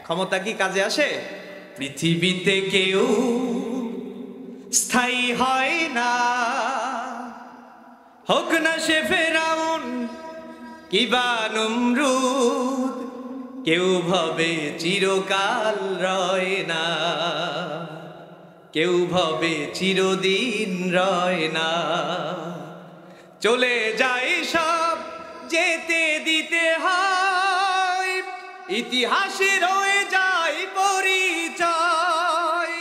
ক্ষমতা কি কাজে আসে? পৃথিবীতে কেউ স্থায়ী হয় না, হোক না সে ফেরাউন কিবা নমরুদ, কেউ ভাবে চিরকাল রয় না, কেউ ভাবে চিরদিন রয় না। চলে যায় সব, যেতে দিতে হয়, ইতিহাসে রয়ে যায় পরিচয়।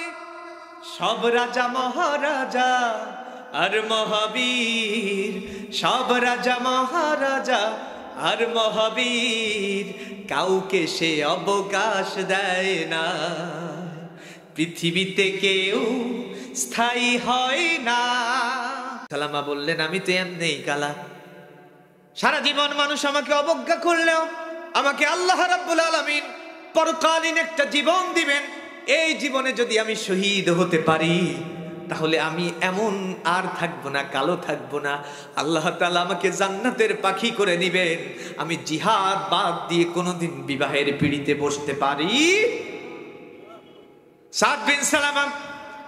সব রাজা মহারাজা আর মহাবীর, সব রাজা মহারাজা আর মহাবীর, কাউকে সে অবকাশ দেয় না। পৃথিবীতে কেউ স্থায়ী হয় না। সালামা বললেন, আমি তো এমনি কালা, সারা জীবন মানুষ আমাকে অবজ্ঞা করলেও আমাকে আল্লাহ রাব্বুল আলামিন পরকালীন একটা জীবন দিবেন। এই জীবনে যদি আমি শহীদ হতে পারি, তাহলে আমি এমন আর থাকবো না, কালো থাকবো না। আল্লাহ তাআলা আমাকে জান্নাতের পাখি করে নিবেন। আমি জিহাদ বাদ দিয়ে কোনোদিন বিবাহের পিঁড়িতে বসতে পারি। সাদ বিন সালামা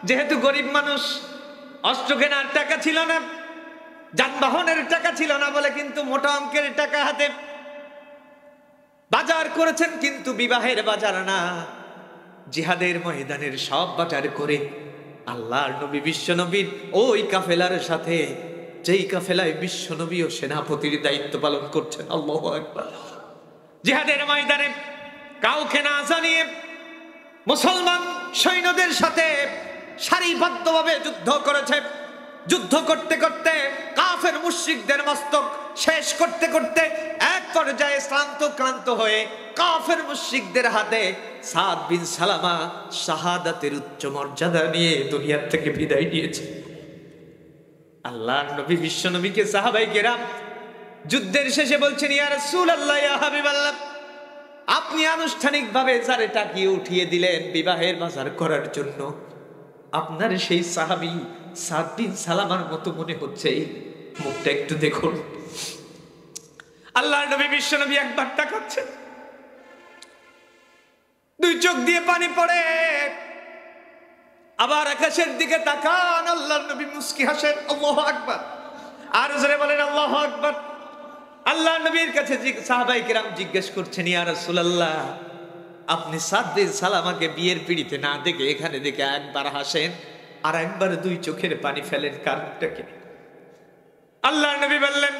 যেহেতু গরিব মানুষ, অস্ত্র কেনার টাকা ছিল না, যানবাহনের টাকা ছিল না বলে কিন্তু মোটা অঙ্কের টাকা হাতে বাজার করেছেন, কিন্তু বিবাহের বাজার না, জিহাদের ময়দানের সব বাজার করে আল্লাহর নবী বিশ্ব নবীর ওই কাফেলার সাথে, যেই কাফেলায় বিশ্ব নবী ও সেনাপতির দায়িত্ব পালন করছেন, আল্লাহু আকবার, জিহাদের ময়দানে কাউকে না জানিয়ে মুসলমান সৈন্যদের সাথে সারিবদ্ধভাবে যুদ্ধ করেছে। যুদ্ধ করতে করতে কাফের মুশরিকদের মস্তক শেষ করতে করতে এক পর্যায়ে ক্লান্ত হয়ে কাফের মুশরিকদের হাতে সাদ বিন সালামা শাহাদাতের উচ্চ মর্যাদা নিয়ে দুনিয়ার থেকে বিদায় নিয়েছে। আল্লাহর নবী বিশ্ব নবীকে সাহাবায়ে কেরাম যুদ্ধের শেষে বলছেন, ইয়া রাসূলুল্লাহ, ইয়া হাবিবাল্লাহ, আপনি আনুষ্ঠানিকভাবে যারে টাকিয়ে উঠিয়ে দিলেন বিবাহের বাজার করার জন্য, আপনার সেই সাহাবী সাদ বিন সালামার মতো মনে হচ্ছে, মুখটা একটু দেখুন। আল্লাহর নবী বিশ্ব নবী একবার তাকাচ্ছেন, দুই চোখ দিয়ে পানি পড়ে, আবার আকাশের দিকে তাকান, আল্লাহর নবী মুস্কি হাসেন, আল্লাহু আকবার, আর জোরে বলেন আল্লাহু আকবার। আল্লাহর নবীর কাছে সাহাবায়ে কেরাম জিজ্ঞেস করছেন, ইয়া রাসূলুল্লাহ, আপনি সাদ বিন সালামাকে বিয়ের পিড়িতে না দেখে এখানে দেখে একবার হাসেন আর একবার দুই চোখের পানি ফেলেন, কারণটা কি? আল্লাহর নবী বললেন,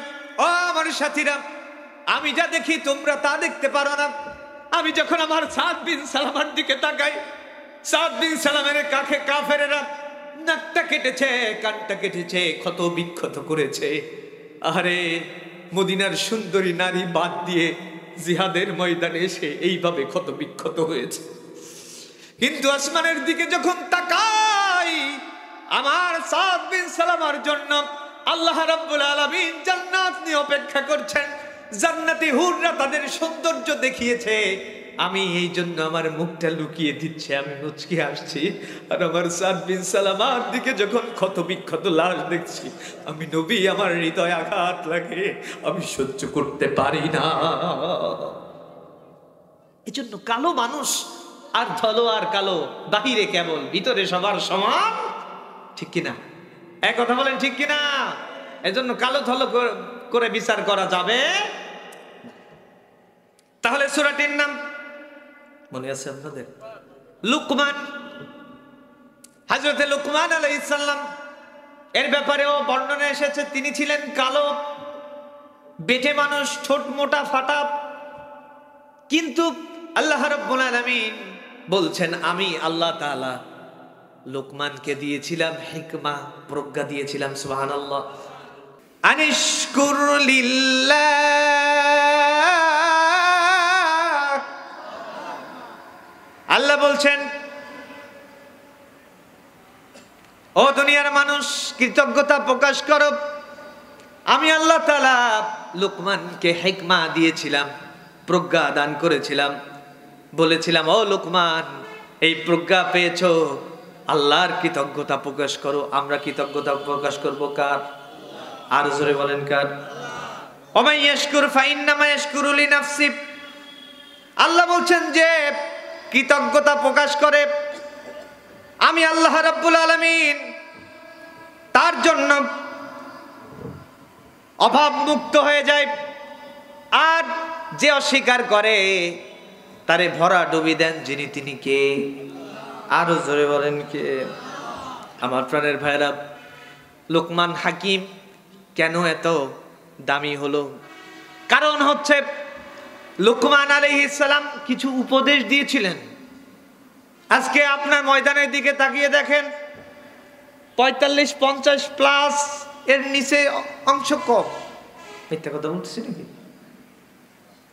ও আমার সাথীরা, আমি যা দেখি তোমরা তা দেখতে পারো না। আমি যখন আমার সাদ বিন সালামার দিকে তাকাই, সাদ বিন সালামের কাছে কাফেরেরা নাকটা কেটেছে, কানটা কেটেছে, ক্ষত বিক্ষত করেছে। আরে মদিনার সুন্দরী নারী বাদ দিয়ে জিহাদের ময়দানে এসে এইভাবে ক্ষত বিক্ষত হয়েছে। কিন্তু আসমানের দিকে যখন তাকাই, আমার সাদ বিন সালামার জন্য আল্লাহ রাব্বুল আলামিন জান্নাত নিয়ে অপেক্ষা করছেন। জান্নাতি হুররা তাদের সৌন্দর্য দেখিয়েছে, আমি এই জন্য আমার মুখটা লুকিয়ে দিচ্ছি, আমি মুচকি আসছি। আর আমার সাদ বিন সালামার দিকে যখন ক্ষত বিক্ষত লাশ দেখছি, আমি নবী, আমার হৃদয় আঘাত লাগে, আমি সহ্য করতে পারি না। এজন্য কালো মানুষ আর ধলো আর কালো, বাহিরে কেবল, ভিতরে সবার সমান, ঠিক কিনা? এক কথা বলেন, ঠিক কিনা? এজন্য কালো ধলো করে বিচার করা যাবে। তাহলে সূরাটির নাম মনে আছে আপনাদের? লুকমান। হযরতে লুকমান আলাইহিস সালাম এর ব্যাপারেও বর্ণনা এসেছে, তিনি ছিলেন কালো, বেটে মানুষ, ঠোঁট মোটা ফাটা, কিন্তু আল্লাহ রাব্বুল আলামিন বলছেন, আমি আল্লাহ তাআলা লুকমানকে দিয়েছিলাম হিকমা, প্রজ্ঞা দিয়েছিলাম। সুবহানাল্লাহ। আনিশকুর লিল্লাহ, আল্লাহ বলছেন, ও দুনিয়ার মানুষ, কৃতজ্ঞতা প্রকাশ করো। আমি আল্লাহ তাআলা লুকমানকে হিকমা দিয়েছিলাম, প্রজ্ঞা দান করেছিলাম, বলেছিলাম, ও লুকমান, এই প্রজ্ঞা পেয়েছো, আল্লাহর কৃতজ্ঞতা প্রকাশ করো। আমরা কৃতজ্ঞতা প্রকাশ করব কার? আর জোরে বলেন কার? ওমাই ইয়াশকুর ফাইন্নামা ইয়াশকুরু লিনাফসি। আল্লাহ বলছেন যে কৃতজ্ঞতা প্রকাশ করে, আমি আল্লাহ রাব্বুল আলামিন তার জন্য অভাব মুক্ত হয়ে যায়। আর যে অস্বীকার করে তারে ভরা ডুবি দেন যিনি, তিনি কে? আরো জোরে বলেন কে? আমার প্রাণের ভাইরা, লোকমান হাকিম কেন এত দামি হলো? কারণ হচ্ছে লোকমান আলাইহিস সালাম কিছু উপদেশ দিয়েছিলেন। আজকে আপনার ময়দানের দিকে তাকিয়ে দেখেন, 45-50 প্লাস, এর নিচে অংশ কম। মিথ্যা কথা বলতেছি নাকি?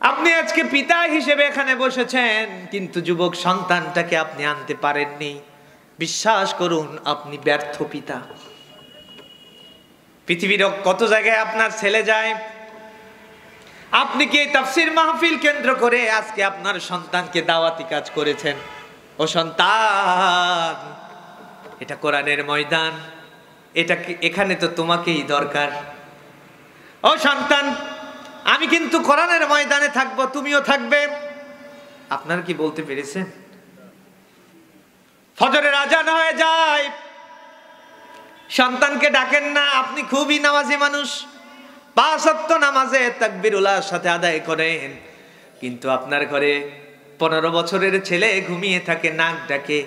আপনি আজকে পিতা হিসেবে এখানে বসেছেন, কিন্তু যুবক সন্তানটাকে আপনি আনতে পারেননি। বিশ্বাস করুন, আপনি ব্যর্থ পিতা। পৃথিবীর কত জায়গায় আপনার ছেলে যায়, আপনি কি তাফসীর মাহফিল কেন্দ্র করে আজকে আপনার সন্তানকে দাওয়াতি কাজ করেছেন? ও সন্তান, এটা কোরআনের ময়দান, এখানে তো তোমাকেই দরকার। ও সন্তান, আমি কিন্তু কোরআনের ময়দানে থাকবো, তুমিও থাকবে। আপনারা কি বলতে পেরেছেন? ফজরের আজান হয়ে যায়, সন্তানকে ডাকেন না। আপনি খুবই নামাজি মানুষ, 5 ওয়াক্ত নামাজে তাকবীরুল্লাহর সাথে আদায় করেন, কিন্তু আপনার ঘরে 15 বছরের ছেলে ঘুমিয়ে থাকে, নাক ডাকে।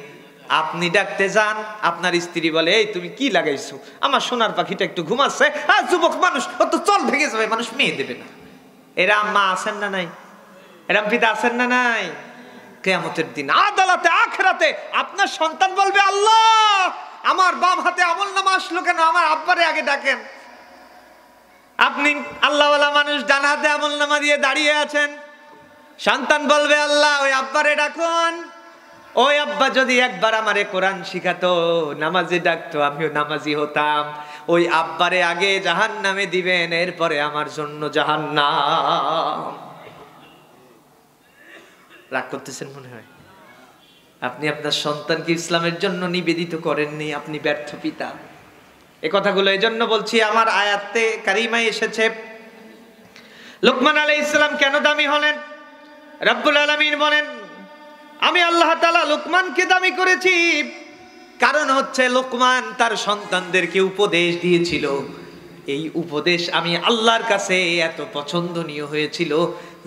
আপনি ডাকতে যান, আপনার স্ত্রী বলে, এই তুমি কি লাগাইছো? আমার সোনার পাখিটা একটু ঘুমাচ্ছে। আর যুবক মানুষ, ও তো চল ভেঙে যাবে, মানুষ মেয়ে দেবে না। এরা মা আছেন না নাই? এরা পিতা আছেন না নাই? কিয়ামতের দিন আদালতে আখিরাতে আপনার সন্তান বলবে, আল্লাহ আমার বাম হাতে আমলনামা আসলো কেন? আমার আব্বারে আগে ডাকেন। আপনি আল্লাহওয়ালা মানুষ, ডান হাতে আমলনামা দিয়ে দাঁড়িয়ে আছেন। সন্তান বলবে, আল্লাহ ওই আব্বারে ডাকুন। ওই আব্বা যদি একবার আমারে কোরআন শিখাতো, নামাজে ডাকতো, আমিও নামাজি হতাম। ওই আব্বারে আগে জাহান্নামে দিবেন, এরপরে আমার জন্য জাহান্নাম। রাগ করতেছেন মনে হয়? আপনি আপনার সন্তানকে ইসলামের জন্য নিবেদিত করেননি, আপনি ব্যর্থ পিতা। এই কথাগুলো এই জন্য বলছি, আমার আয়াতে কারিমায় এসেছে লোকমান আলাইহিস সালাম কেন দামি হলেন। রব্বুল আলামিন বলেন, আমি আল্লাহ তাআলা লোকমানকে দামি করেছি, কারণ হচ্ছে লোকমান তার সন্তানদেরকে উপদেশ দিয়েছিল। এই উপদেশ আমি আল্লাহর কাছে এত পছন্দনীয় হয়েছিল,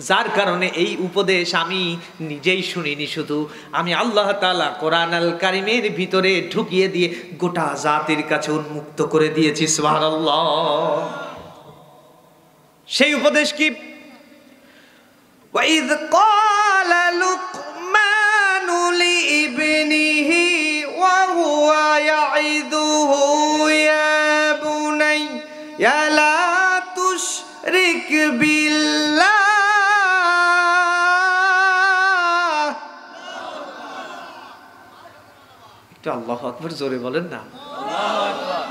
যার কারণে এই উপদেশ আমি নিজেই শুনিনি, শুধু আমি আল্লাহ তাআলা কোরআন আল কারিমের ভিতরে ঢুকিয়ে দিয়ে গোটা জাতির কাছে উন্মুক্ত করে দিয়েছি। সুবহানাল্লাহ। সেই উপদেশ কি? ওয়াইদ ক্বালা লুকমানু লিইবনিহি ওয়া হুয়া ইয়াইদুহু ইয়া বুনাইয়া লা তুশরিক বিল্লাহ। একটু আল্লাহু আকবার জোরে বলেন না।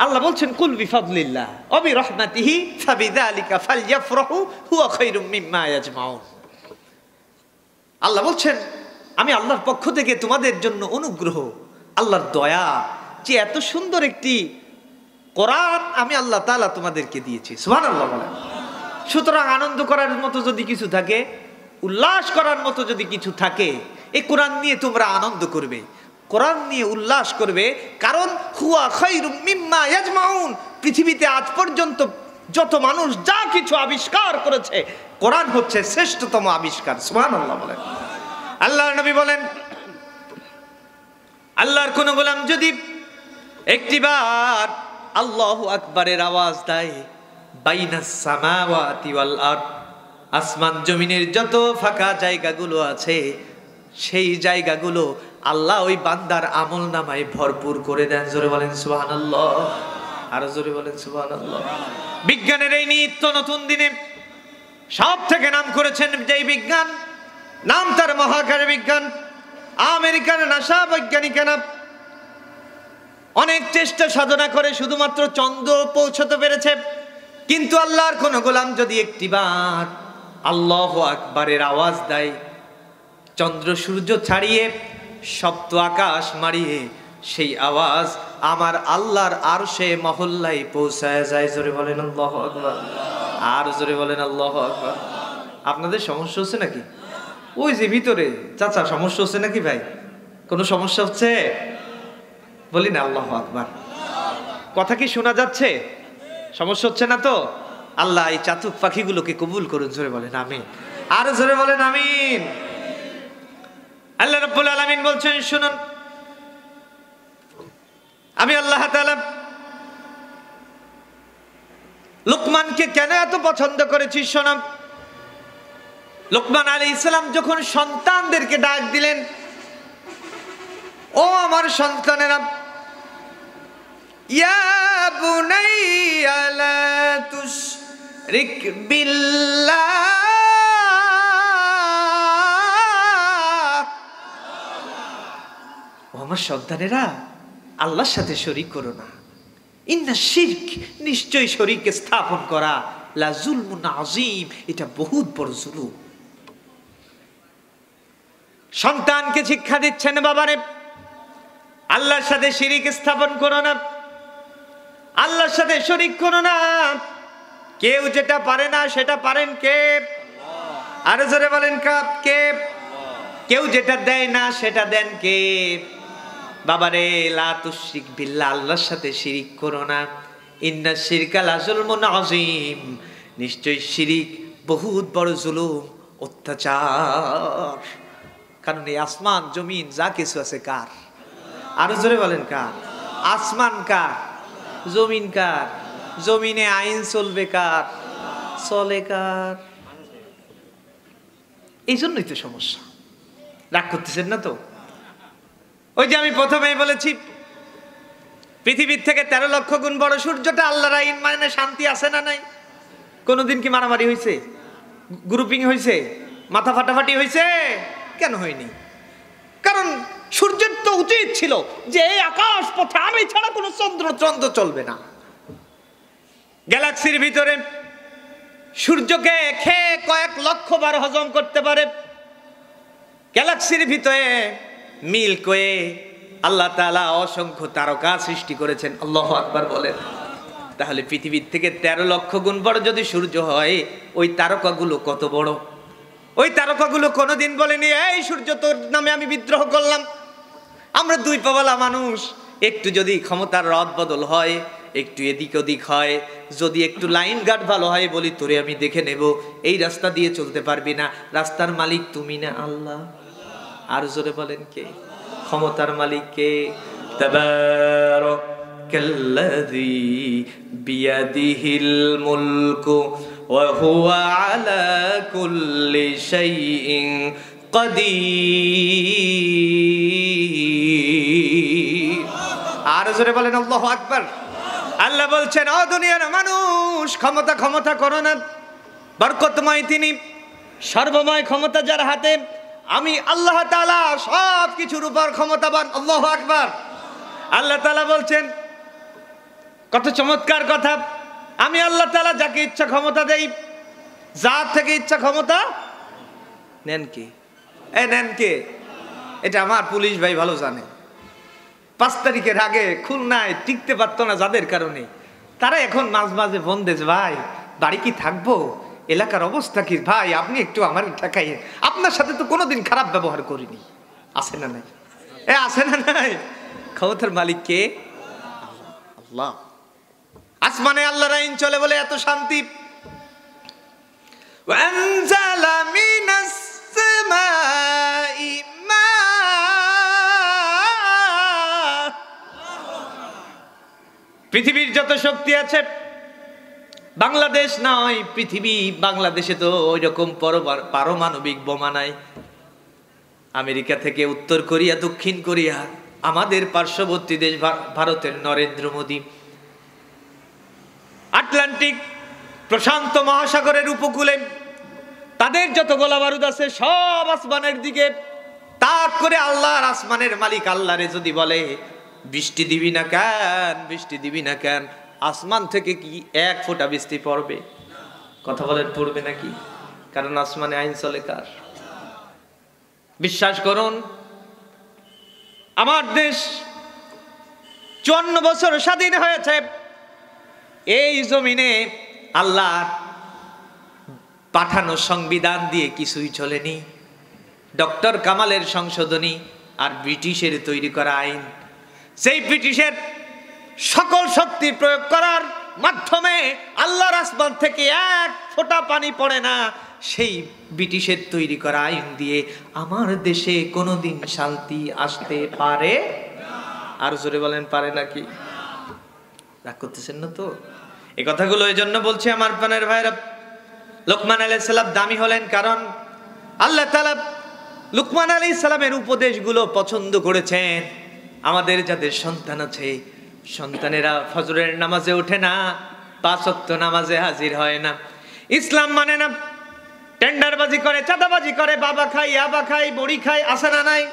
আল্লাহ বলছেন, কুল বিফাদলিল্লাহ ওয়া বিরহমাতিহি ফাবিযালিকা ফালইফরাহু হুয়া খায়রুম মিম্মা ইয়াজমাউন। আল্লাহ বলছেন, আমি আল্লাহর পক্ষ থেকে তোমাদের জন্য অনুগ্রহ, আল্লাহর দয়া, যে এত সুন্দর একটি কোরআন আমি আল্লাহ তাআলা তোমাদেরকে দিয়েছি। সুবহানাল্লাহ বলেন। সুতরাং আনন্দ করার মতো যদি কিছু থাকে, উল্লাস করার মতো যদি কিছু থাকে, এই কোরআন নিয়ে তোমরা আনন্দ করবে, কোরআন নিয়ে উল্লাস করবে। কারণ হুয়া খায়রুম মিম্মা ইয়াজমাউন, পৃথিবীতে আজ পর্যন্ত যত মানুষ যা কিছু আবিষ্কার করেছে, কোরআন হচ্ছে শ্রেষ্ঠতম আবিষ্কার। সুবহানাল্লাহ বলেন। আল্লাহর নবী বলেন, আল্লাহর কোন গোলাম যদি একটিবার আল্লাহু আকবারের আওয়াজ দেয়, বাইনাস সামাওয়াতি ওয়াল আরদ, আসমান জমিনের যত ফাঁকা জায়গাগুলো আছে, সেই জায়গাগুলো আল্লাহ ওই বান্দার আমলনামায় ভরপুর করে দেন। জোরে বলেন সুবহানাল্লাহ। আরো জোরে বলেন সুবহানাল্লাহ। বিজ্ঞানের এই নিত্য নতুন দিনে সব থেকে নাম করেছেন যেই বিজ্ঞান, নাম তার মহাকাশ বিজ্ঞান। আমেরিকার নাসা বৈজ্ঞানিকেরা অনেক চেষ্টা সাধনা করে শুধুমাত্র চন্দ্র পৌঁছতে পেরেছে, কিন্তু আল্লাহর কোন গোলাম যদি একটিবার আল্লাহু আকবারের আওয়াজ দেয়, চন্দ্র সূর্য ছাড়িয়ে সপ্ত আকাশ মারিয়ে সেই আওয়াজ আমার আল্লাহর আরশে মহল্লায় পৌঁছায় যায়। জোরে বলেন আল্লাহু আকবার। আর জোরে বলেন আল্লাহু আকবার। আপনাদের সমস্যা হচ্ছে নাকি? ওই যে ভিতরে। চাচা সমস্যা হচ্ছে নাকি ভাই? কোনো সমস্যা হচ্ছে? বলি না আল্লাহু আকবার। কথা কি শোনা যাচ্ছে? সমস্যা হচ্ছে না তো? আল্লাহ এই চাতক পাখিগুলোকে কবুল করুন, জোরে বলেন আমিন। আরো জোরে বলেন আমিন। আল্লাহ রাব্বুল আলামিন বলছেন, শুনুন, আমি আল্লাহ তাআলা লোকমানকে কেন এত পছন্দ করেছি শোনাম। লোকমান আলাইহিস সালাম যখন সন্তানদেরকে ডাক দিলেন, ও আমার সন্তানেরা, ইয়া বুনাইয়া লা তুশরিক বিল্লাহ, ও আমার সন্তানেরা, আল্লাহর সাথে শরীক করো না। ইন্না শিরক, নিশ্চয় শরীকে স্থাপন করা, লা যুলমুন আযীম, এটা বহুত বড় জুলুম। সন্তানকে শিক্ষা দিচ্ছেন, বাবারে আল্লাহর সাথে শিরিক স্থাপন করো না, আল্লাহর সাথে শরীক করো না। কেউ যেটা পারে না সেটা পারেন কে? আরো জোরে বলেন কে? কেউ যেটা দেয় না সেটা দেন কে? বাবারে লা তুশরিক বিল্লাহ, আল্লাহর সাথে শিরিক করো না। ইন্না শিরকা লা যুলমুন আযীম, নিশ্চয় শিরিক বহুত বড় জুলুম, অত্যাচার। কারণ এই আসমান জমিন যা কিছু আছে কার? আরো জোরে বলেন কার? আসমান কার? জমিন কার? জমিনে আইন চলবে কার? চলে কার? এই জন্যই তো সমস্যা। রাগ করতেছেন না তো? ওই যে আমি প্রথমেই বলেছি, পৃথিবীর থেকে 13 লক্ষ গুণ বড় সূর্যটা আল্লাহর আইন মানে শান্তি আছে না নাই? কোনদিন কি মারামারি হয়েছে? গ্রুপিং হয়েছে? মাথা ফাটাফাটি হয়েছে? কেন হয়নি? কারণ সূর্যের তো উচিত ছিল যে এই আকাশ পথে আমি ছাড়া কোনো চন্দ্র চলবে না। গ্যালাক্সির ভিতরে সূর্যকে খেয়ে কয়েক লক্ষ বার হজম করতে পারে। গ্যালাক্সির ভিতরে মিল্কি ওয়ে আল্লাহ তাআলা অসংখ্য তারকা সৃষ্টি করেছেন। আল্লাহু আকবার বলেন। তাহলে পৃথিবীর থেকে 13 লক্ষ গুণ বড় যদি সূর্য হয়, ওই তারকাগুলো কত বড়? ওই তারকাগুলো কোনোদিন বলেনি এই সূর্য তোর নামে আমি বিদ্রোহ করলাম। আমরা দুই পাওয়ালা মানুষ, একটু যদি ক্ষমতার রদ বদল হয়, একটু এদিক ওদিক হয়, যদি একটু লাইন গার্ড ভালো হয়, বলি তোরে আমি দেখে নেব, এই রাস্তা দিয়ে চলতে পারবি না। রাস্তার মালিক তুমি না আল্লাহ? আর জোরে বলেন কে? ক্ষমতার মালিক কে? তাবারাকাল্লাযী বিয়াদিহিল মুলকু ওয়া হুয়া আলা কুল্লি শাইইন কাদির। আর জোরে বলেন আল্লাহু আকবার। আল্লাহ বলছেন, ও দুনিয়ার মানুষ, ক্ষমতা ক্ষমতা করো না। বরকতময় তিনি, সর্বময় ক্ষমতা যার হাতে। আমি আল্লাহ তাআলা সব কিছুর উপর ক্ষমতাবান। আল্লাহু আকবার। আল্লাহ তাআলা বলছেন, কত চমৎকার কথা, আমি আল্লাহ তাআলা যাকে ইচ্ছা ক্ষমতা দেই, যার থেকে ইচ্ছা ক্ষমতা নেন কে? নেন কে? এটা আমার পুলিশ ভাই ভালো জানে। 5 তারিখের আগে খুলনায় টিকতে পারতো না যাদের কারণে, তারা এখন মাঝে মাঝে বন্দেজ, ভাই বাড়ি কি থাকবো, এলাকার অবস্থা কি ভাই, আপনি একটু আমার ঠেকাইয়েন, আপনার সাথে তো কোনোদিন খারাপ ব্যবহার করিনি। আছে না নাই? আছে না নাই? ক্ষমতার মালিক কে? আল্লাহ। আসমানে আল্লাহর আইন চলে বলে এত শান্তি। ওয়ানজালা মিনাস সামাই মা, পৃথিবীর যত শক্তি আছে, বাংলাদেশ নয় পৃথিবী, বাংলাদেশে তো ওই রকম পারমাণবিক বোমা নাই। আমেরিকা থেকে উত্তর কোরিয়া, দক্ষিণ কোরিয়া, আমাদের পার্শ্ববর্তী দেশ ভারতের নরেন্দ্র মোদী, আটলান্টিক প্রশান্ত মহাসাগরের উপকূলে তাদের যত গোলা বারুদ আছে সব আসমানের দিকে তাক করে আল্লাহর, আসমানের মালিক আল্লাহরে যদি বলে বৃষ্টি দিবি না কেন, বৃষ্টি দিবি না কেন, আসমান থেকে কি 1 ফোঁটা বৃষ্টি পড়বে? কথা বলেন, পড়বে নাকি? কারণ আসমানে আইন চলে কার? বিশ্বাস করুন, আমার দেশ 54 বছর স্বাধীন হয়েছে, এই জমিনে আল্লাহ পাঠানো সংবিধান দিয়ে কিছুই চলেনি। ডক্টর কামালের সংশোধনী আর ব্রিটিশের তৈরি করা আইন, সেই ব্রিটিশের সকল শক্তি প্রয়োগ করার মাধ্যমে আল্লাহর আসমান থেকে এক ফোঁটা পানি পড়ে না, সেই ব্রিটিশের তৈরি করা আইন দিয়ে আমার দেশে কোনোদিন শান্তি আসতে পারে? আর জোরে বলেন, পারে নাকি? রাগ করতেছেন না তো? এই কথাগুলো এই জন্য বলছি আমার প্রাণের ভাইরা, লোকমান আলাইহিস সালাম দামি হলেন কারণ আল্লাহ তাআলা লোকমান আলাইহিস সালামের উপদেশগুলো পছন্দ করেছেন। আমাদের যাদের সন্তান আছে, সন্তানেরা ফজরের নামাজে ওঠে না, 5 ওয়াক্ত নামাজে হাজির হয় না, ইসলাম মানে না, টেন্ডারবাজি করে, চাঁদাবাজি করে, বাবা খাই, আবা খাই, বড়ি খাই, আসে না নাই?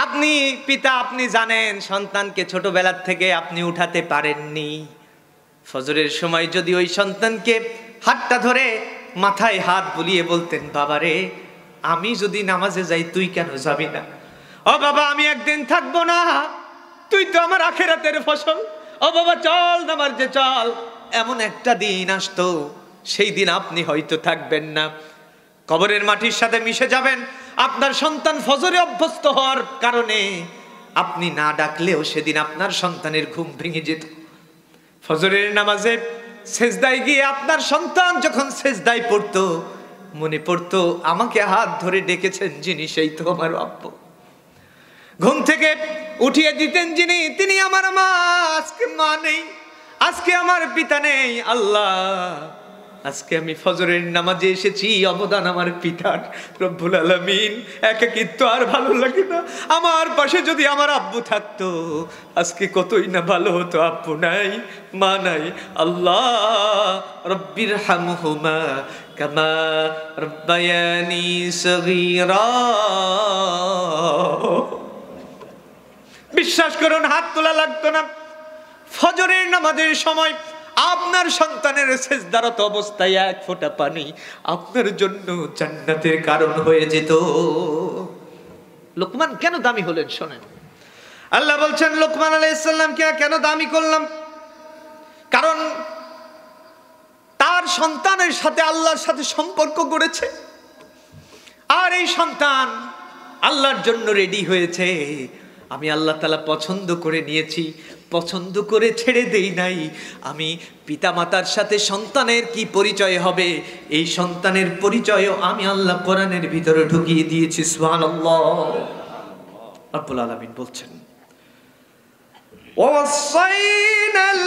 আপনি পিতা, আপনি জানেন সন্তানকে ছোটবেলার থেকে আপনি উঠাতে পারেননি। ফজরের সময় যদি ওই সন্তানকে হাতটা ধরে মাথায় হাত বুলিয়ে বলতেন, বাবা রে, আমি যদি নামাজে যাই তুই কেন যাবি না? ও বাবা, আমি একদিন থাকবো না, তুই তো আমার আখিরাতের ফসল, ও বাবা চল নামাজে চল, এমন একটা দিন আসতো, সেই দিন আপনি হয়তো থাকবেন না, কবরের মাটির সাথে মিশে যাবেন। আপনার সন্তান ফজরে অভ্যস্ত হওয়ার কারণে আপনি না ডাকলেও সেদিন আপনার সন্তানের ঘুম ভেঙে যেত। ফজরের নামাজে সেজদায় গিয়ে আপনার সন্তান যখন সেজদায় পড়তো, মনে পড়তো আমাকে হাত ধরে ডেকেছেন যিনি, সেই তো আমার আব্বু। ঘুম থেকে উঠিয়ে দিতেন যিনি, তিনি আমার মা। আজকে মা নেই, আজকে আমার পিতা নেই, আল্লাহ আজকে আমি ফজরের নামাজে এসেছি, অবদান আমার পিতার। রব্বুল আলামিন, একাকিত্ব আর ভালো লাগে না, আমার পাশে যদি আমার আব্বু থাকতো আজকে কতই না ভালো হতো। আব্বু নাই, মা নাই, আল্লাহ রব্বির হামহুমা কামা রব্বায়ানি সগীরা। বিশ্বাস করুন, হাত তোলা লাগতো না। ফজরের নামাজের সময় আপনার সন্তানের সেজদারত অবস্থায় এক ফোঁটা পানি আপনার জন্য জান্নাতের কারণ হয়ে যেত। লোকমান কেন দামি হলেন শোনেন। আল্লাহ বলছেন লোকমান আলাইহিস সালামকে কেন দামি করলাম? কারণ তার সন্তানের সাথে আল্লাহর সাথে সম্পর্ক গড়েছে, আর এই সন্তান আল্লাহর জন্য রেডি হয়েছে। আমি আল্লাহ তাআলা পছন্দ করে নিয়েছি, পছন্দ করে ছেড়ে দেই নাই। আমি পিতামাতার সাথে সন্তানের কি পরিচয় হবে, এই সন্তানের পরিচয়ও আমি আল্লাহ কোরআনের ভিতরে ঢুকিয়ে দিয়েছি। সুবহানাল্লাহ। রব্বুল আলামিন বলছেন, ওয়াসাইনাল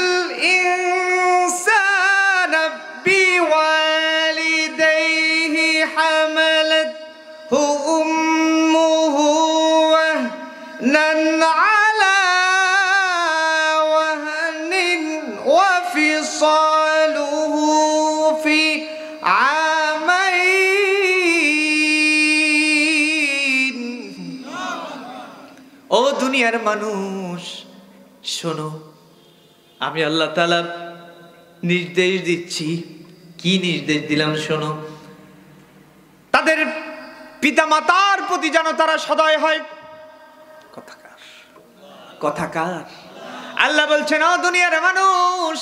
ইনসানা বিওয়ালিদাইহি হামালাতহু উম্মুহু ওয়াহনান আলা ওয়াহনিন ওয়া ফিসালুহু ফি আমাইন। ও দুনিয়ার মানুষ শোনো, আমি আল্লাহ তাআলা নির্দেশ দিচ্ছি। কি নির্দেশ দিলাম শোনো। তাদের পিতামাতার প্রতি যেন তারা সদয় হয়। কথাকার কথাকার আল্লাহ বলছেন, ও দুনিয়ার মানুষ,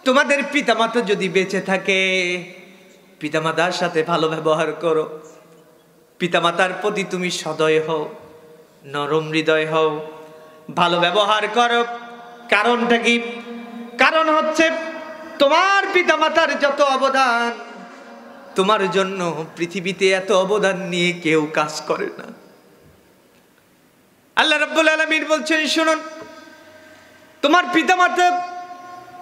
তোমাদের পিতামাতা যদি বেঁচে থাকে পিতামাতার সাথে ভালো ব্যবহার করো, পিতামাতার প্রতি তুমি সদয় হও, নরম হৃদয় হও, ভালো ব্যবহার করো। কারণটা কি? কারণ হচ্ছে তোমার পিতামাতার যত অবদান, তোমার জন্য পৃথিবীতে এত অবদান নিয়ে কেউ কাজ করে না। আল্লাহ রাব্বুল আলামিন বলছেন, শুনুন, তোমার পিতামাতা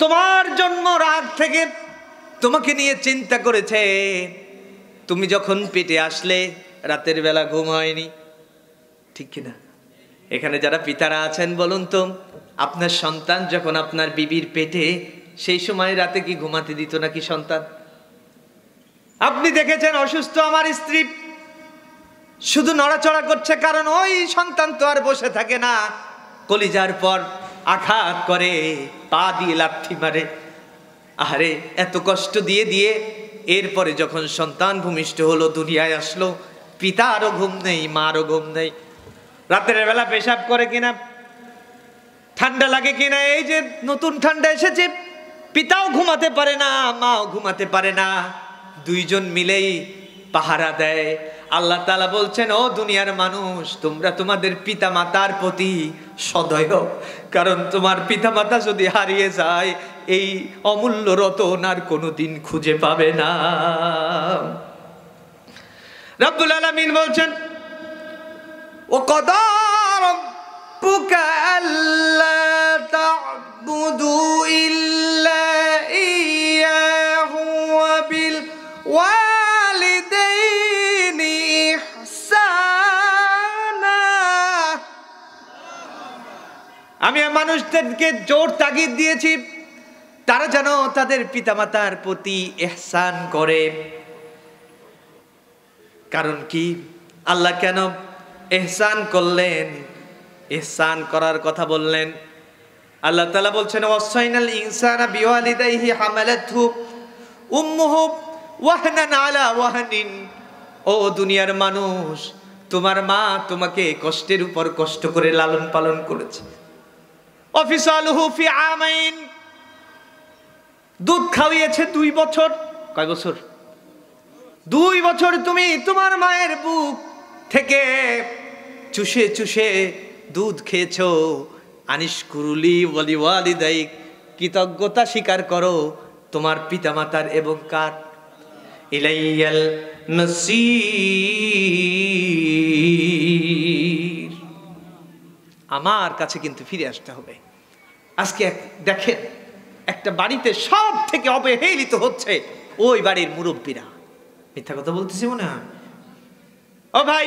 তোমার জন্মের আগ থেকে তোমাকে নিয়ে চিন্তা করেছে। তুমি যখন পেটে আসলে রাতের বেলা ঘুম হয়নি, ঠিক কিনা? এখানে যারা পিতারা আছেন বলুন তো, আপনার সন্তান যখন আপনার বিবির পেটে, সেই সময় রাতে কি ঘুমাতে দিত নাকি সন্তান? আপনি দেখেছেন অসুস্থ আমার স্ত্রী শুধু নড়াচড়া করছে, কারণ ওই সন্তান তো আর বসে থাকে না, কলিজার পর আঘাত করে, পা দিয়ে লাথি মারে। আরে এত কষ্ট দিয়ে দিয়ে এরপরে যখন সন্তান ভূমিষ্ঠ হলো, দুনিয়ায় আসলো, পিতারও ঘুম নেই, মারও ঘুম নেই। রাতের বেলা পেশাব করে কিনা, ঠান্ডা লাগে কিনা, এই যে নতুন ঠান্ডা এসেছে, পিতাও ঘুমাতে পারে না, মাও ঘুমাতে পারে না, দুইজন মিলেই পাহারা দেয়। আল্লাহ তাআলা বলছেন, ও দুনিয়ার মানুষ, তোমরা তোমাদের পিতা মাতার প্রতি সদয় হও, কারণ তোমার পিতা মাতা যদি হারিয়ে যায় এই অমূল্য রতন আর কোনোদিন খুঁজে পাবে না। রব্বুল আলামিন বলছেন, ও কদা রাব্বুকা আল্লা তা'বুদু ইল্লা ইয়্যাহু ওয়া বিল ওয়ালিদাইনি ইহসানা। আমি মানুষদেরকে জোর তাগিদ দিয়েছি তারা যেন তাদের পিতামাতার প্রতি ইহসান করে। কারণ কি? আল্লাহ কেন ইহসান করলেন, ইহসান করার কথা বললেন? আল্লাহ তাআলা বলছেন, ওয়াসাইনাল ইনসানা বিওয়ালিদাইহি হামালাতহু উম্মুহু ওয়াহনান আলা ওয়াহনিন। ও দুনিয়ার মানুষ, তোমার মা তোমাকে কষ্টের উপর কষ্ট করে লালন পালন করেছে। ওয়াফিসালুহু ফি আমাইন, দুধ খাওয়িয়েছে 2 বছর। কয় বছর? 2 বছর তুমি তোমার মায়ের বুক থেকে চুষে চুষে দুধ খেয়েছো। আনিশকুরুলি ওয়ালি ওয়ালিদাইক, কৃতজ্ঞতা স্বীকার করো তোমার পিতামাতার এবং কার? ইলাইয়াল মাসির, আমার কাছে কিন্তু ফিরে আসতে হবে। আজকে দেখেন, একটা বাড়িতে সব থেকে অবহেলিত হচ্ছে ওই বাড়ির মুরব্বীরা। মিথ্যা কথা বলতেছি মনে হয়? ও ভাই,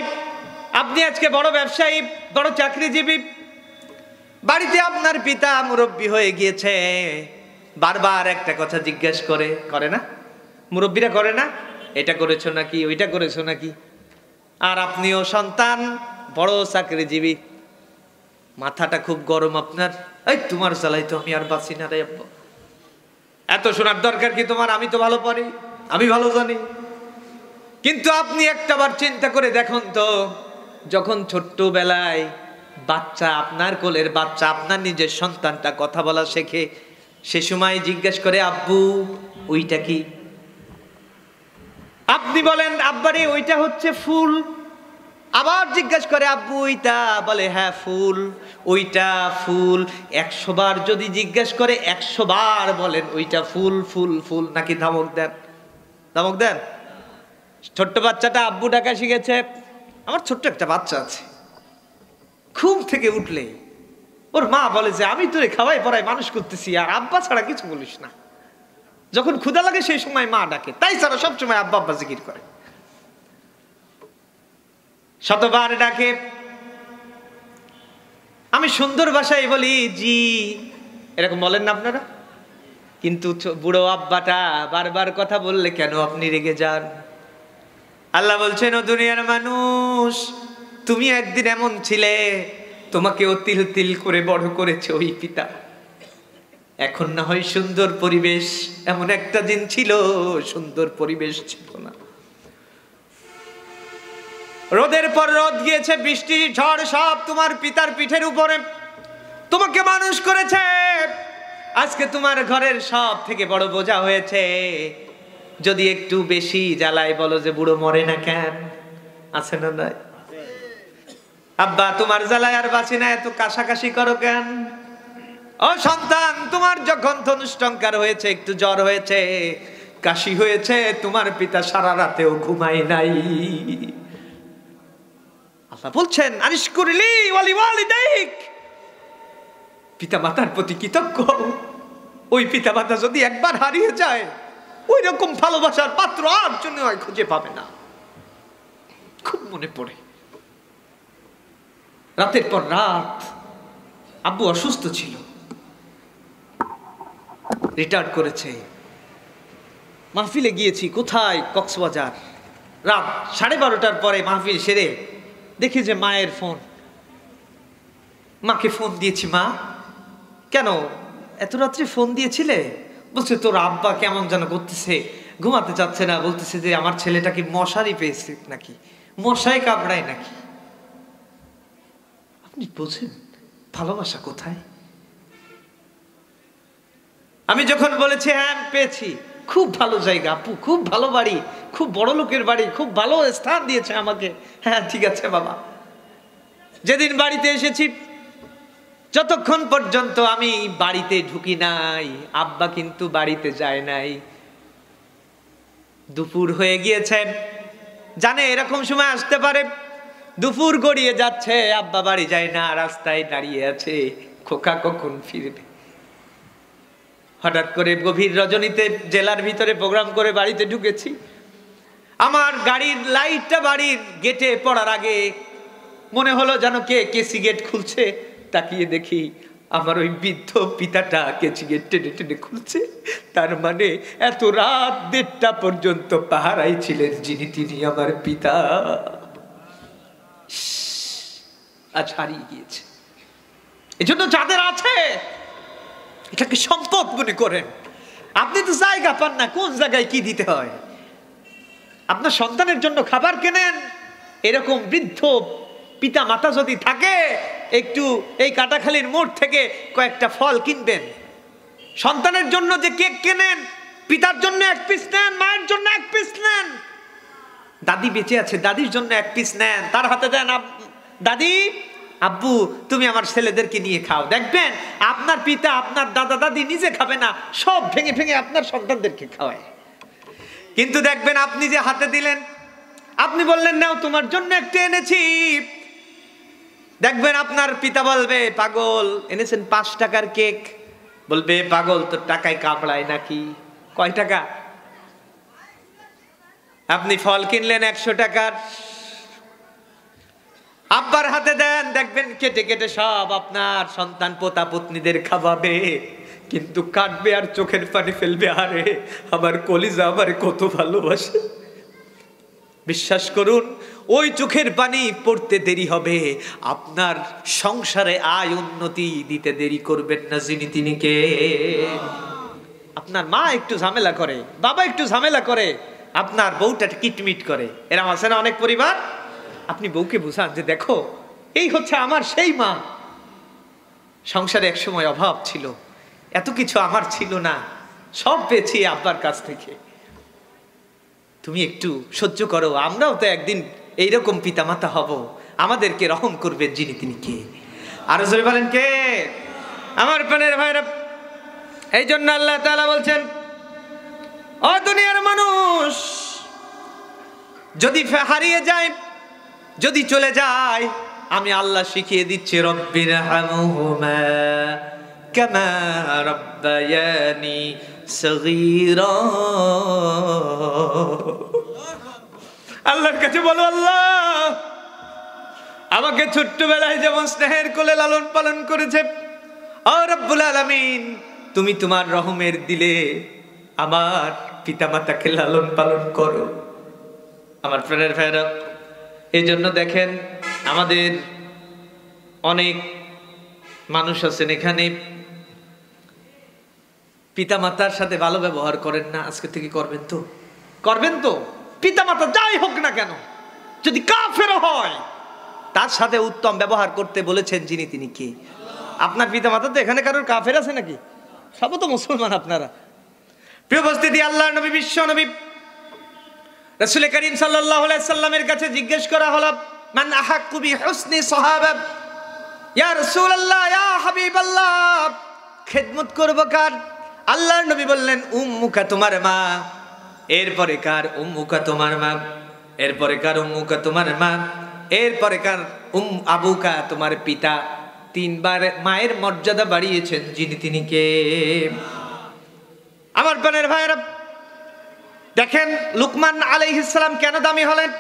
আপনি আজকে বড় ব্যবসায়ী, বড় চাকরিজীবী, বাড়িতে আপনার পিতা মুরব্বী হয়ে গিয়েছে, বারবার একটা কথা জিজ্ঞেস করে না? মুরব্বীরা করে না? এটা করেছো নাকি, ওইটা করেছো নাকি? আর আপনিও সন্তান, বড় চাকরিজীবী, মাথাটা খুব গরম আপনার। এই তোমার জ্বালাই তো আমি আর বাঁচি না রে আব্বা। এত শোনার দরকার কি তোমার? আমি তো ভালো পারি, আমি ভালো জানি। কিন্তু আপনি একটাবার চিন্তা করে দেখুন তো, যখন ছোট্টবেলায় বাচ্চা, আপনার কোলের বাচ্চা, আপনার নিজের সন্তানটা কথা বলা শেখে, সে সময় জিজ্ঞেস করে, আব্বু ওইটা কি? আপনি বলেন, আব্বারে ওইটা হচ্ছে ফুল। আবার জিজ্ঞেস করে, আব্বু ওইটা? বলে, হ্যাঁ ফুল, ওইটা ফুল। 100 বার যদি জিজ্ঞেস করে, 100 বার বলেন ওইটা ফুল ফুল ফুল। নাকি ধমক দেন? ধমক দেন? ছোট্ট বাচ্চাটা আব্বু ডাকা শিখেছে। আমার ছোট্ট একটা বাচ্চা আছে, ঘুম থেকে উঠলে ওর মা বলে যে আমি তোরে খাওয়াই পড়াই মানুষ করতেছি, আর আব্বা ছাড়া কিছু বলিস না। যখন ক্ষুধা লাগে সেই সময় মা ডাকে, তাই ছাড়া সবসময় আব্বা আব্বা জিকির করে। শতবার ডাকে। আমি সুন্দর ভাষায় বলি জি, এরকম বলেন না আপনারা? কিন্তু বুড়ো আব্বাটা বারবার কথা বললে কেন আপনি রেগে যান? আল্লাহ বলছেন, ও দুনিয়ার মানুষ, তুমি একদিন এমন ছিলে, তোমাকেও তিল তিল করে বড় করেছে ওই পিতা। এখন না হয় সুন্দর পরিবেশ, এমন একটা দিন ছিল সুন্দর পরিবেশ ছিল না। রোদের পর রোদ গিয়েছে, বৃষ্টি ঝড় সব তোমার পিতার পিঠের উপরে তোমাকে মানুষ করেছে। আজকে তোমার ঘরের সব থেকে বড় বোঝা হয়েছে। যদি একটু বেশি জ্বালায় বলো যে বুড়ো মরে না কেন? আছে না নাই? আব্বা তোমার জ্বালায় আর বাঁচি না, এত কাশাকাশি করো কেন? ও সন্তান, তোমার যখন ধনুষ্টঙ্কার হয়েছে, একটু জ্বর হয়েছে, কাশি হয়েছে, তোমার পিতা সারা রাতেও ঘুমায় নাই। আল্লাহ বলছেন, আনিশকুরলি ওয়ালি ওয়ালিদাইক, পিতা মাতার প্রতি কৃতজ্ঞ। ওই পিতা মাতা যদি একবার হারিয়ে যায়, ওই রকম ভালোবাসার পাত্র আর জন্য খুঁজে পাবে না। খুব মনে পড়ে, রাতের পর রাত আব্বু অসুস্থ ছিল, রিটায়ার করেছে। মাহফিলে গিয়েছি, কোথায়? কক্সবাজার। রাত 12:30টার পরে মাহফিল সেরে দেখি যে মায়ের ফোন। মাকে ফোন দিয়েছি, মা কেন এত রাত্রে ফোন দিয়েছিলে? বলছে তোর আব্বা কেমন যেন করতেছে, ঘুমাতে চাচ্ছে না, বলতেছে যে আমার ছেলেটা কি মশারি পেয়েছে নাকি, মশায় কামড়ায় নাকি। আপনি বোঝেন ভালোবাসা কোথায়? আমি যখন বলেছি হ্যাঁ পেয়েছি, খুব ভালো জায়গা আপু, খুব ভালো বাড়ি, খুব বড় লোকের বাড়ি, খুব ভালো স্থান দিয়েছে আমাকে। হ্যাঁ ঠিক আছে বাবা। যেদিন বাড়িতে এসেছি, যতক্ষণ পর্যন্ত আমি বাড়িতে ঢুকি নাই, আব্বা কিন্তু বাড়িতে যায় নাই। দুপুর হয়ে গিয়েছে, জানে এরকম সময় আসতে পারে। দুপুর গড়িয়ে যাচ্ছে, আব্বা বাড়ি যায় না, রাস্তায় দাঁড়িয়ে আছে, খোকা কখন ফিরবে। হঠাৎ করে গভীর রজনীতে জেলার ভিতরে প্রোগ্রাম করে বাড়িতে ঢুকেছি। আমার গাড়ির লাইটটা বাড়ির গেটে পড়ার আগে মনে হলো যেন কে সিগারেট খুলছে। তাকিয়ে দেখি আমার ওই বৃদ্ধ পিতাটা কেচি গেট টেনে টেনে খুলছে। তার মানে এত রাত 1:30 পর্যন্ত পাহারাই ছিলেন যিনি, তিনি আমার পিতা। আজ হারিয়ে গিয়েছে। এজন্য যাদের আছে এটাকে সম্পদ মনে করেন। আপনি তো জায়গা পান না, কোন জায়গায় কি দিতে হয়। আপনার সন্তানের জন্য খাবার কেনেন, এরকম বৃদ্ধ পিতা মাতা যদি থাকে, একটু এই কাটাখালীর মোড় থেকে কয়েকটা ফল কিনবেন। সন্তানের জন্য যে কেক কেনেন, পিতার জন্য 1 পিস নেন, মায়ের জন্য 1 পিস নেন। দাদি বেঁচে আছে, দাদির জন্য 1 পিস নেন, তার হাতে দেন, দাদি আব্বু তুমি আমার ছেলেদেরকে নিয়ে খাও। দেখবেন আপনার পিতা, আপনার দাদা দাদি নিজে খাবে না, সব ভেঙে ভেঙে আপনার সন্তানদেরকে খাওয়ায়। কিন্তু দেখবেন আপনি যে হাতে দিলেন, আপনি বললেন নাও তোমার জন্য একটা এনেছি, দেখবেন আপনার পিতা বলবে পাগল এনেছেন 5 টাকার কেক। বলবে পাগল তোর টাকায় কামড়ায় নাকি? কয় টাকা? আপনি ফল কিনলেন 100 টাকার, আব্বার হাতে দেন, দেখবেন কেটে কেটে সব আপনার সন্তান পোতা পত্নীদের খাওয়াবে। কিন্তু কাটবে আর চোখের পানি ফেলবে, আরে আমার কলিজা আমার কত ভালোবাসে। বিশ্বাস করুন, ওই চোখের পানি পড়তে দেরি হবে, আপনার সংসারে আয় উন্নতি দিতে দেরি করবেন না যিনি তিনি কে। আপনার মা একটু ঝামেলা করে, বাবা একটু ঝামেলা করে, আপনার বউটা কিটমিট করে, এরকম আছে না অনেক পরিবার। আপনি বউকে বুঝান যে দেখো এই হচ্ছে আমার সেই মা, সংসারে এক সময় অভাব ছিল, এত কিছু আমার ছিল না, সব পেয়েছি আব্বার কাছ থেকে, তুমি একটু সহ্য করো, আমরাও তো একদিন এইরকম পিতামাতা হব, আমাদেরকে রহম করবেন যিনি তিনি কে। আরো জোরে বলেন কে? আমার প্রাণের ভাইরা, এই জন্য আল্লাহ তাআলা বলছেন ও দুনিয়ার মানুষ, যদি হারিয়ে যায়, যদি চলে যায়, আমি আল্লাহ শিখিয়ে দিচ্ছি রব্বির হামহুমা কামা রাব্বায়ানি সগীরা। আল্লাহর কাছে বলো আল্লাহ আমাকে ছোট্টবেলায় যেমন স্নেহের কোলে লালন পালন করেছে, ও রব্বুল আলামিন তুমি তোমার রহমের দিলে আমার পিতামাতাকে লালন পালন করো। আমার প্রাণের ভাইরা, এই জন্য দেখেন আমাদের অনেক মানুষ আছেন এখানে পিতামাতার সাথে ভালো ব্যবহার করেন না, আজকে থেকে করবেন তো, করবেন তো। পিতামাতা যাই হোক না কেন, যদি কাফেরও হয় তার সাথে উত্তম ব্যবহার করতে বলেছেন যিনি তিনি কে। আপনার পিতামাতা তো এখানে কারোর কাফের আছে নাকি? সব তো মুসলমান আপনারা। প্রিয় উপস্থিতি, আল্লাহর নবী, বিশ্ব নবী রাসূল করিম সাল্লাল্লাহু আলাইহি সাল্লামের কাছে জিজ্ঞেস করা হলো মান আহাক্কু বিহুসনি সাহাবা, ইয়া রাসূলুল্লাহ ইয়া হাবিবাল্লাহ খেদমত করব কার? আল্লাহর নবী বললেন উম্মুকা তোমার মা। এরপরে কার? উম্মুকা তোমার মা। এরপরে কার? উম্মুকা তোমার মা। এরপরে কার? আবুকা তোমার পিতা। 3 বার মায়ের মর্যাদা বাড়িয়েছেন যিনি তিনি কে। আমার প্রাণের ভাইরা দেখেন লুকমান আলাইহিস সালাম কেন দামি হলেন?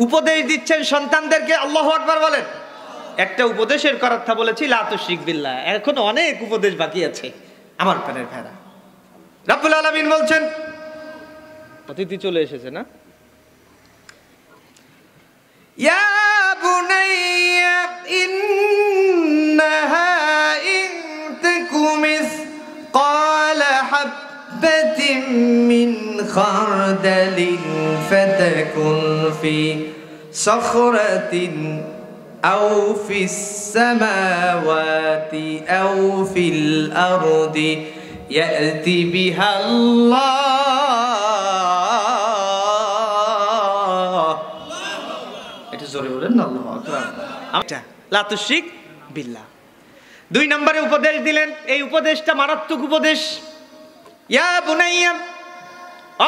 উপদেশ দিচ্ছেন সন্তানদেরকে, আল্লাহু আকবার বলেন। একটা উপদেশের কথা বলেছি লা তুশরিক বিল্লাহ, এখন অনেক উপদেশ বাকি আছে। আমার প্রাণের ভাইরা রব্বুল আলামিন বলছেন, অতিথি চলে এসেছে না? ইয়া বুনাইয়া ইন্নাহা ইন তাকুম ক্বালা হাববাতিন মিন খারদালিন ফাতাকুন ফি সাখরাতিন আও ফিস সামাওয়াতি আও ফিল আরদি ইয়াতি বিহাল্লাহ। এটা জোরে বলেন না, আল্লাহু আকবার। আচ্ছা, লা তুশরিক বিল্লাহ। 2 নম্বরে উপদেশ দিলেন, এই উপদেশটা মারাত্মক উপদেশ। ইয়া বুনাইয়া,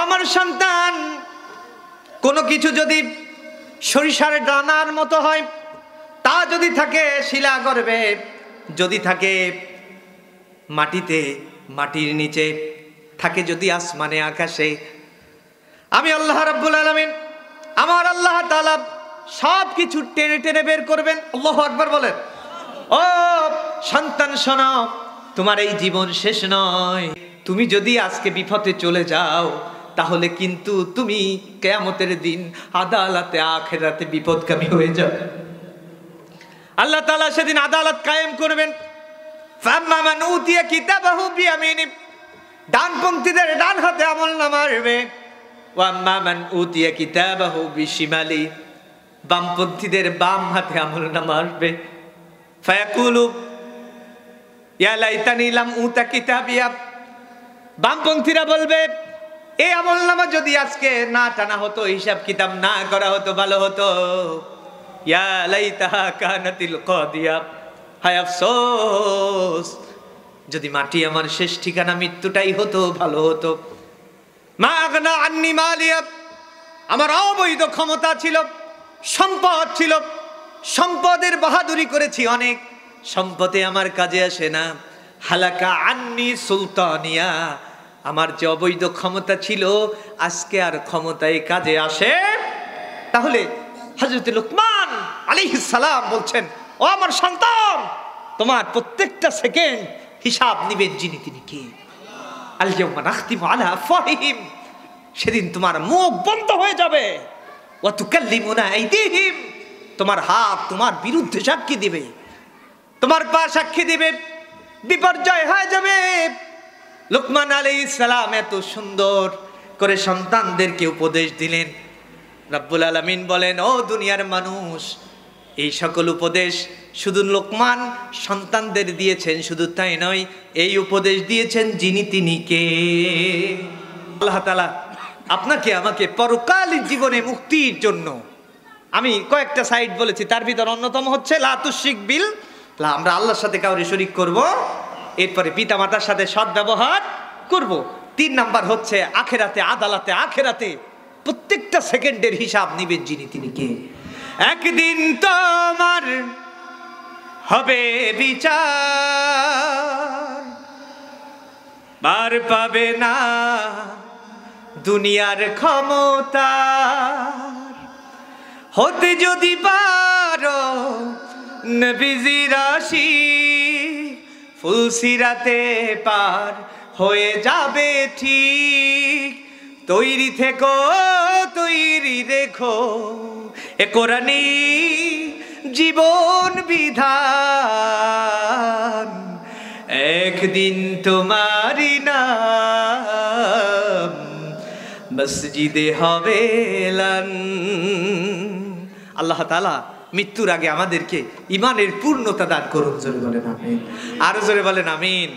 আমার সন্তান, কোনো কিছু যদি সরিষার দানার মতো হয়, তা যদি থাকে শিলা গর্ভে, যদি থাকে মাটিতে, মাটির নিচে, থাকে যদি আসমানে আকাশে, আমি আল্লাহ রাব্বুল আলামিন, আমার আল্লাহ তাআলা সব কিছু টেনে টেনে বের করবেন। আল্লাহু আকবার বলেন। ও সন্তান শোনো, তোমার এই জীবন শেষ নয়। তুমি যদি আজকে বিপথে চলে যাও, তাহলে কিন্তু তুমি কিয়ামতের দিন আদালতে আখিরাতে বিপদগামী হয়ে যাবে। আল্লাহ তাআলা সেদিন আদালত কায়েম করবেন। ফাম্মা মান উতিয়া কিতাবাহু বিয়ামিনি, ডানপন্থীদের ডান হাতে আমলনামা আসবে। ওয়া আম্মা মান উতিয়া কিতাবাহু বিশিমালি, বামপন্থীদের বাম হাতে আমলনামা আসবে। ফায়াকুলু ইয়া লাইতানি লাম উতা কিতাবিয়া, বামপন্থীরা বলবে, এই আমলনামা যদি আজকে না টানা হতো, হিসাব কিতাব না করা হতো, ভালো হতো। ইয়া লাইতাহা কানাতিল কাদিয়া, হায় আফসোস, যদি মাটি আমার শেষ ঠিকানা মৃত্যুটাই হতো, ভালো হতো। মা আগনা আন্নি মালিয়া, আমার অবৈধ ক্ষমতা ছিল, সম্পদ ছিল, সম্পদের বাহাদুরি করেছি অনেক, সম্পদে আমার কাজে আসে না। হালাকা আন্নি সুলতানিয়া, আমার যে অবৈধ ক্ষমতা ছিল আজকে আর ক্ষমতায় কাজে আসে। তাহলে হযরত লুকমান আলাইহিস সালাম বলছেন, ও আমার সন্তান, তোমার প্রত্যেকটা সেকেন্ড হিসাব নিবেন যিনি, তিনি কে? আল ইয়াউমা নাখতিমু আলা আফওয়াহিহিম, সেদিন তোমার মুখ বন্ধ হয়ে যাবে। ওয়া তুকাল্লিমুনা আইদিহিম, তোমার হাত তোমার বিরুদ্ধে সাক্ষী দিবে, তোমার পা সাক্ষী দিবে, বিপর্যয় হয়ে যাবে। লুকমান আলাইহিস সালাম এত সুন্দর করে সন্তানদেরকে উপদেশ দিলেন। রব্বুল আলামিন বলেন, ও দুনিয়ার মানুষ, এই সকল উপদেশ শুধু লোকমান সন্তানদের দিয়েছেন, শুধু তাই নয়, এই উপদেশ দিয়েছেন যিনি, তিনি কে? আল্লাহ তাআলা আপনাকে আমাকে পরকালীন জীবনে মুক্তির জন্য, আমি কয়েকটা সাইড বলেছি, তার ভিতর অন্যতম হচ্ছে লা তুশরিক বিল্লাহ, আমরা আল্লাহর সাথে কাউরে শরীক করব। এরপরে পিতামাতার সাথে সৎ ব্যবহার করব। 3 নাম্বার হচ্ছে আখিরাতে, আদালতে আখিরাতে প্রত্যেকটা সেকেন্ডের হিসাব নিবেন যিনি, তিনি কে? একদিন তোমার হবে বিচার, বার পাবে না দুনিয়ার ক্ষমতা, হতে যদি পারো নবীজির আশিক, ফুলসিরাতে পার হয়ে যাবে ঠিক। তৈরি থেকো, তৈরি রেখো এ কোরআনি জীবন বিধান, একদিন তোমারই নাম মসজিদে হবে এলান। আল্লাহ তাআলা মৃত্যুর আগে আমাদেরকে ইমানের পূর্ণতা দান করুন। জোরে বলেন আমিন, আরো জোরে বলেন আমিন।